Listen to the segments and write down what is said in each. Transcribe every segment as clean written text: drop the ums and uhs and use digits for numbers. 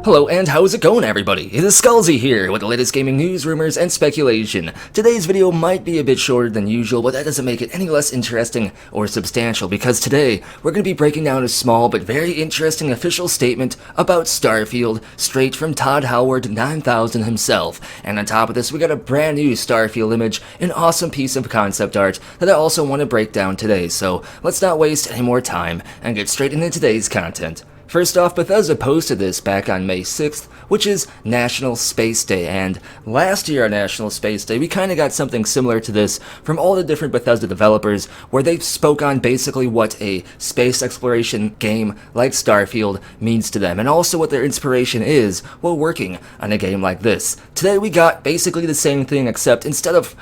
Hello and how's it going, everybody? It is Skullzi here with the latest gaming news, rumors, and speculation. Today's video might be a bit shorter than usual, but that doesn't make it any less interesting or substantial, because today we're going to be breaking down a small but very interesting official statement about Starfield, straight from Todd Howard 9000 himself. And on top of this, we got a brand new Starfield image, an awesome piece of concept art that I also want to break down today, so let's not waste any more time and get straight into today's content. First off, Bethesda posted this back on May 6th, which is National Space Day, and last year on National Space Day, we kind of got something similar to this from all the different Bethesda developers, where they spoke on basically what a space exploration game like Starfield means to them, and also what their inspiration is while working on a game like this. Today we got basically the same thing, except instead of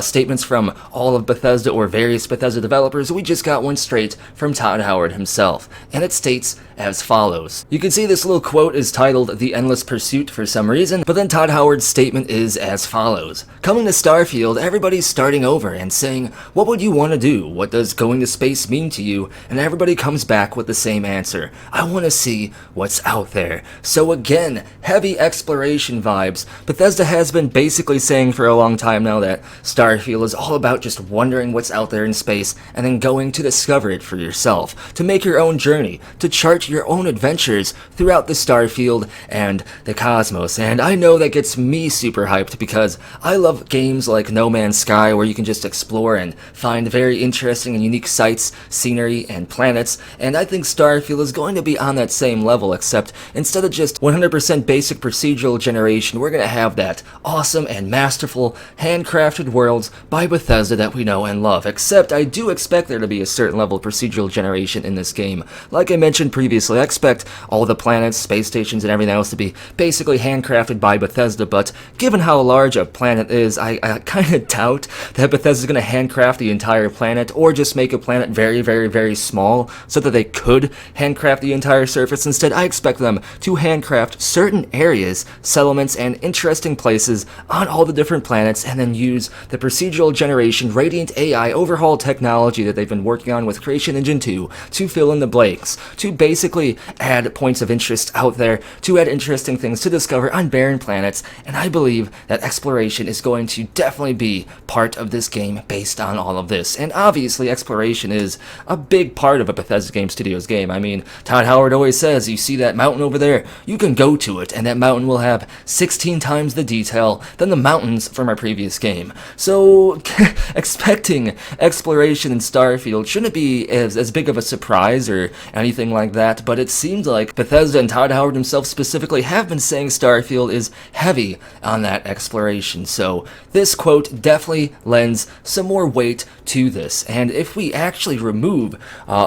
statements from all of Bethesda or various Bethesda developers, we just got one straight from Todd Howard himself, and it states as follows. You can see this little quote is titled "The Endless Pursuit" for some reason, but then Todd Howard's statement is as follows. Coming to Starfield, everybody's starting over and saying, what would you want to do? What does going to space mean to you? And everybody comes back with the same answer. I want to see what's out there. So again, heavy exploration vibes. Bethesda has been basically saying for a long time now that Starfield is all about just wondering what's out there in space and then going to discover it for yourself, to make your own journey, to chart your own adventures throughout the Starfield and the cosmos. And I know that gets me super hyped because I love games like No Man's Sky, where you can just explore and find very interesting and unique sights, scenery, and planets, and I think Starfield is going to be on that same level, except instead of just 100% basic procedural generation, we're going to have that awesome and masterful handcrafted worlds by Bethesda that we know and love, except I do expect there to be a certain level of procedural generation in this game. Like I mentioned previously, I expect all the planets, space stations, and everything else to be basically handcrafted by Bethesda, but given how large a planet is, I kind of doubt that Bethesda's going to handcraft the entire planet, or just make a planet very, very, very small so that they could handcraft the entire surface. Instead, I expect them to handcraft certain areas, settlements, and interesting places on all the different planets, and then use the procedural generation, Radiant AI overhaul technology that they've been working on with Creation Engine 2 to fill in the blanks, to basically add points of interest out there, to add interesting things to discover on barren planets, and I believe that exploration is going to definitely be part of this game based on all of this. And obviously exploration is a big part of a Bethesda Game Studios game. I mean, Todd Howard always says, you see that mountain over there, you can go to it, and that mountain will have 16 times the detail than the mountains from our previous game. So expecting exploration in Starfield shouldn't be as big of a surprise or anything like that, but it seems like Bethesda and Todd Howard himself specifically have been saying Starfield is heavy on that exploration. So this quote definitely lends some more weight to this. And if we actually remove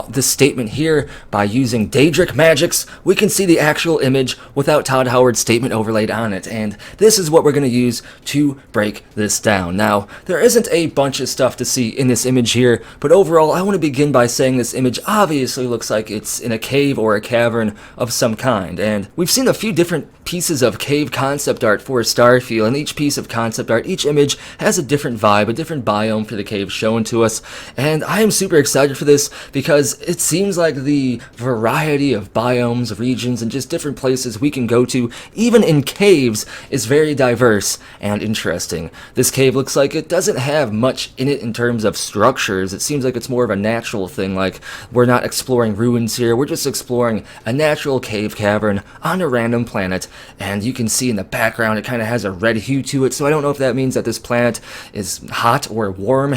this statement here by using Daedric magics, we can see the actual image without Todd Howard's statement overlaid on it. And this is what we're going to use to break this down. Now, there isn't a bunch of stuff to see in this image here, but overall, I want to begin by saying this image obviously looks like it's in a cave or a cavern of some kind. And we've seen a few different pieces of cave concept art for Starfield, and each piece of concept art, each image has a different vibe, a different biome for the cave shown to us, and I am super excited for this because it seems like the variety of biomes, regions, and just different places we can go to, even in caves, is very diverse and interesting. This cave looks like it doesn't have much in it in terms of structures. It seems like it's more of a natural thing, like we're not exploring ruins here, we're just exploring a natural cave cavern on a random planet. And you can see in the background it kind of has a red hue to it, so I don't know if that means that this planet is hot or warm,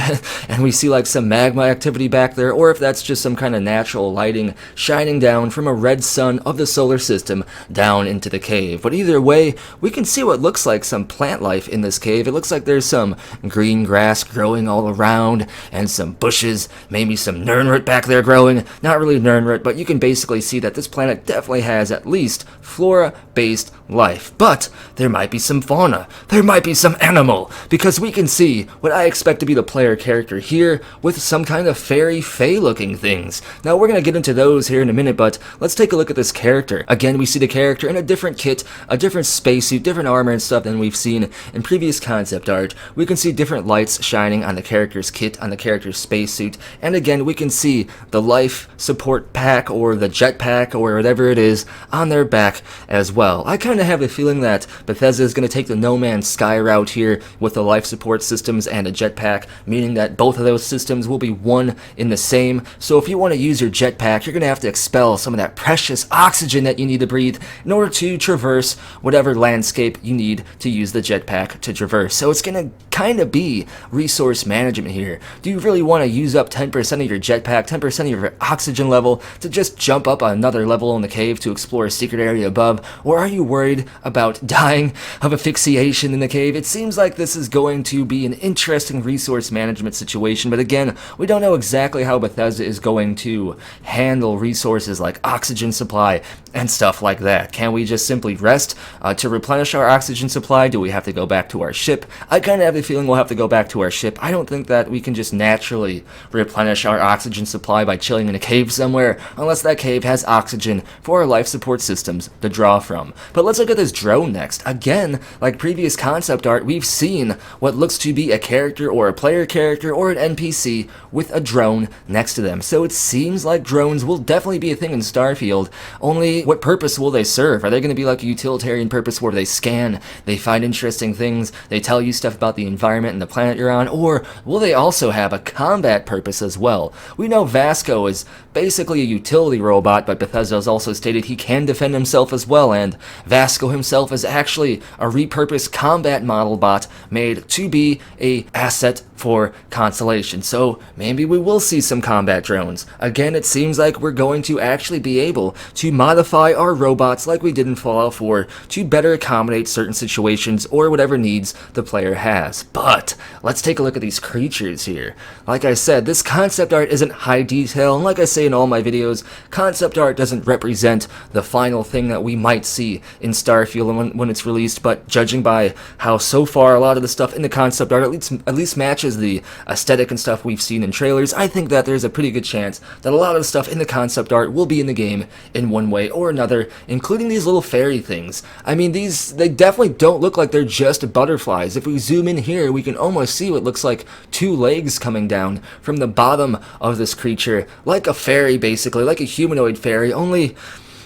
and we see like some magma activity back there, or if that's just some kind of natural lighting shining down from a red sun of the solar system down into the cave. But either way, we can see what looks like some plant life in this cave. It looks like there's some green grass growing all around, and some bushes, maybe some nernroot back there growing. Not really nernroot, but you can basically see that this planet definitely has at least flora-based life. But there might be some fauna, there might be some animal, because we can see what I expect to be the player character here with some kind of fairy fae looking things. Now we're going to get into those here in a minute, but let's take a look at this character. Again, we see the character in a different kit, a different spacesuit, different armor and stuff than we've seen in previous concept art. We can see different lights shining on the character's kit, on the character's spacesuit, and again we can see the life support pack or the jetpack or whatever it is on their back as well. I kind of have a feeling that Bethesda is going to take the No Man's Sky route here with the life support systems and a jetpack, meaning that both of those systems will be one in the same. So if you want to use your jetpack, you're going to have to expel some of that precious oxygen that you need to breathe in order to traverse whatever landscape you need to use the jetpack to traverse. So it's going to kind of be resource management here. Do you really want to use up 10% of your jetpack, 10% of your oxygen level to just jump up another level in the cave to explore a secret area above? Or are you worried about dying of asphyxiation in the cave? It seems like this is going to be an interesting resource management situation, but again, we don't know exactly how Bethesda is going to handle resources like oxygen supply and stuff like that. Can we just simply rest to replenish our oxygen supply? Do we have to go back to our ship? I kind of have the feeling we'll have to go back to our ship. I don't think that we can just naturally replenish our oxygen supply by chilling in a cave somewhere, unless that cave has oxygen for our life support systems to draw from. But let's look at this drone next. Again, like previous concept art, we've seen what looks to be a character or a player character or an NPC with a drone next to them. So it seems like drones will definitely be a thing in Starfield, only what purpose will they serve? Are they going to be like a utilitarian purpose where they scan, they find interesting things, they tell you stuff about the environment and the planet you're on, or will they also have a combat purpose as well? We know Vasco is basically a utility robot, but Bethesda has also stated he can defend himself as well, and Vasco himself is actually a repurposed combat model bot made to be a asset for Constellation. So maybe we will see some combat drones. Again, it seems like we're going to actually be able to modify our robots like we did in Fallout 4 to better accommodate certain situations or whatever needs the player has. But let's take a look at these creatures here. Like I said, this concept art isn't high detail, and like I say in all my videos, concept art doesn't represent the final thing that we might see in Starfield when it's released, but judging by how so far a lot of the stuff in the concept art at least matches the aesthetic and stuff we've seen in trailers, I think that there's a pretty good chance that a lot of the stuff in the concept art will be in the game in one way or another, including these little fairy things. I mean, they definitely don't look like they're just butterflies. If we zoom in here, we can almost see what looks like two legs coming down from the bottom of this creature, like a fairy basically, like a humanoid fairy, only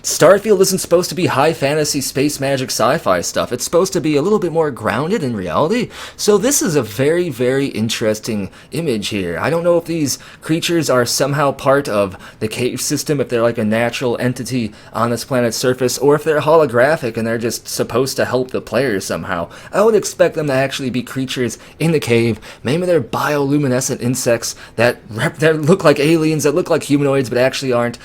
Starfield isn't supposed to be high fantasy, space magic, sci-fi stuff. It's supposed to be a little bit more grounded in reality. So this is a very, very interesting image here. I don't know if these creatures are somehow part of the cave system, if they're like a natural entity on this planet's surface, or if they're holographic and they're just supposed to help the player somehow. I would expect them to actually be creatures in the cave. Maybe they're bioluminescent insects that look like aliens, that look like humanoids, but actually aren't.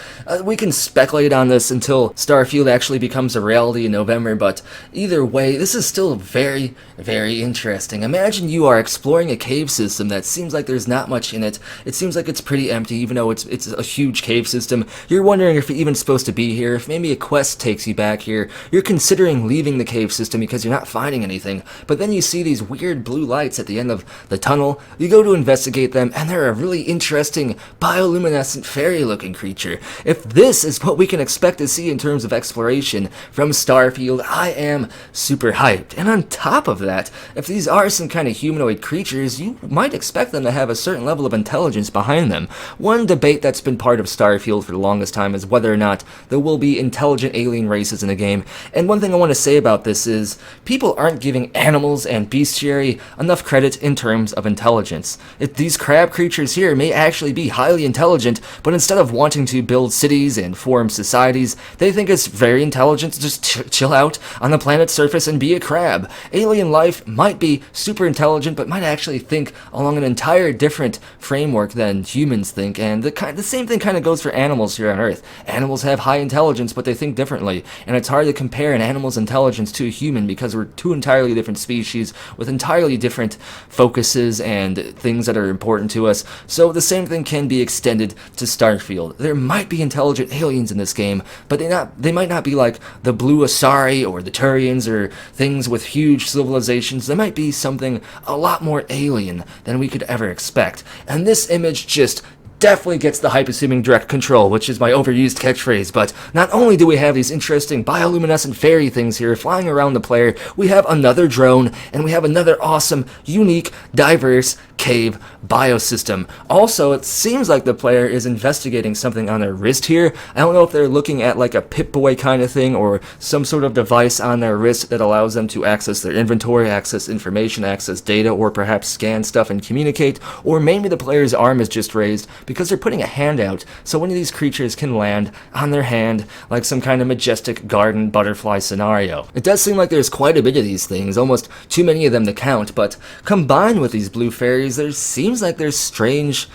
We can speculate on this until Starfield actually becomes a reality in November, but either way, this is still very, very interesting. Imagine you are exploring a cave system that seems like there's not much in it. It seems like it's pretty empty, even though it's a huge cave system. You're wondering if you're even supposed to be here, if maybe a quest takes you back here. You're considering leaving the cave system because you're not finding anything, but then you see these weird blue lights at the end of the tunnel. You go to investigate them, and they're a really interesting bioluminescent fairy-looking creature. If this is what we can expect to see in terms of exploration from Starfield, I am super hyped. And on top of that, if these are some kind of humanoid creatures, you might expect them to have a certain level of intelligence behind them. One debate that's been part of Starfield for the longest time is whether or not there will be intelligent alien races in the game. And one thing I want to say about this is people aren't giving animals and bestiary enough credit in terms of intelligence. These crab creatures here may actually be highly intelligent, but instead of wanting to build cities and form societies, they think it's very intelligent to just chill out on the planet's surface and be a crab. Alien life might be super intelligent, but might actually think along an entire different framework than humans think, and the same thing kind of goes for animals here on Earth. Animals have high intelligence, but they think differently, and it's hard to compare an animal's intelligence to a human because we're two entirely different species with entirely different focuses and things that are important to us. So the same thing can be extended to Starfield. There might be intelligent aliens in this game, but they might not be like the Blue Asari or the Turians or things with huge civilizations. They might be something a lot more alien than we could ever expect. And this image just definitely gets the hype assuming direct control, which is my overused catchphrase. But not only do we have these interesting bioluminescent fairy things here flying around the player, we have another drone, and we have another awesome, unique, diverse cave biosystem. Also, it seems like the player is investigating something on their wrist here. I don't know if they're looking at like a Pip-Boy kind of thing or some sort of device on their wrist that allows them to access their inventory, access information, access data, or perhaps scan stuff and communicate. Or maybe the player's arm is just raised because they're putting a hand out so one of these creatures can land on their hand like some kind of majestic garden butterfly scenario. It does seem like there's quite a bit of these things, almost too many of them to count, but combined with these blue fairies, there seems like there's strange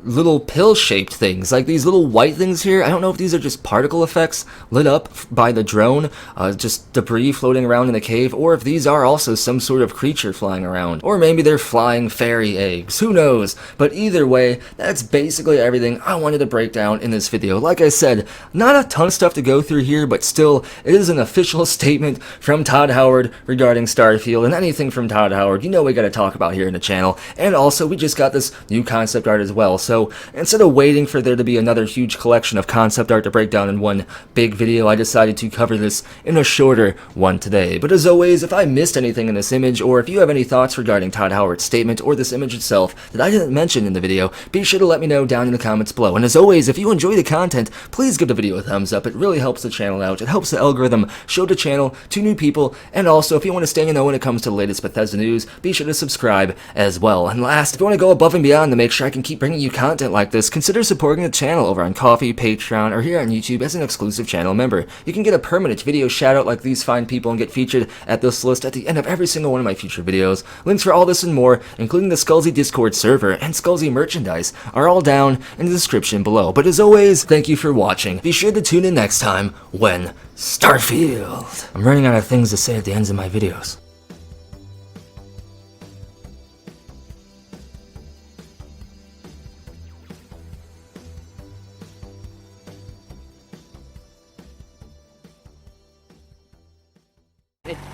little pill-shaped things, like these little white things here. I don't know if these are just particle effects lit up by the drone, just debris floating around in the cave, or if these are also some sort of creature flying around. Or maybe they're flying fairy eggs, who knows? But either way, that's basically everything I wanted to break down in this video. Like I said, not a ton of stuff to go through here, but still, it is an official statement from Todd Howard regarding Starfield, and anything from Todd Howard, you know we gotta talk about here in the channel. And also, we just got this new concept art as well, so instead of waiting for there to be another huge collection of concept art to break down in one big video, I decided to cover this in a shorter one today. But as always, if I missed anything in this image, or if you have any thoughts regarding Todd Howard's statement or this image itself that I didn't mention in the video, be sure to let me know down in the comments below. And as always, if you enjoy the content, please give the video a thumbs up. It really helps the channel out. It helps the algorithm show the channel to new people. And also, if you want to stay in the know when it comes to the latest Bethesda news, be sure to subscribe as well. And last, if you want to go above and beyond to make sure I can keep bringing you content like this, consider supporting the channel over on Ko-fi, Patreon, or here on YouTube as an exclusive channel member. You can get a permanent video shoutout like these fine people and get featured at this list at the end of every single one of my future videos. Links for all this and more, including the Skullzi Discord server and Skullzi merchandise, are all down in the description below. But as always, thank you for watching. Be sure to tune in next time when Starfield. I'm running out of things to say at the ends of my videos.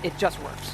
It just works.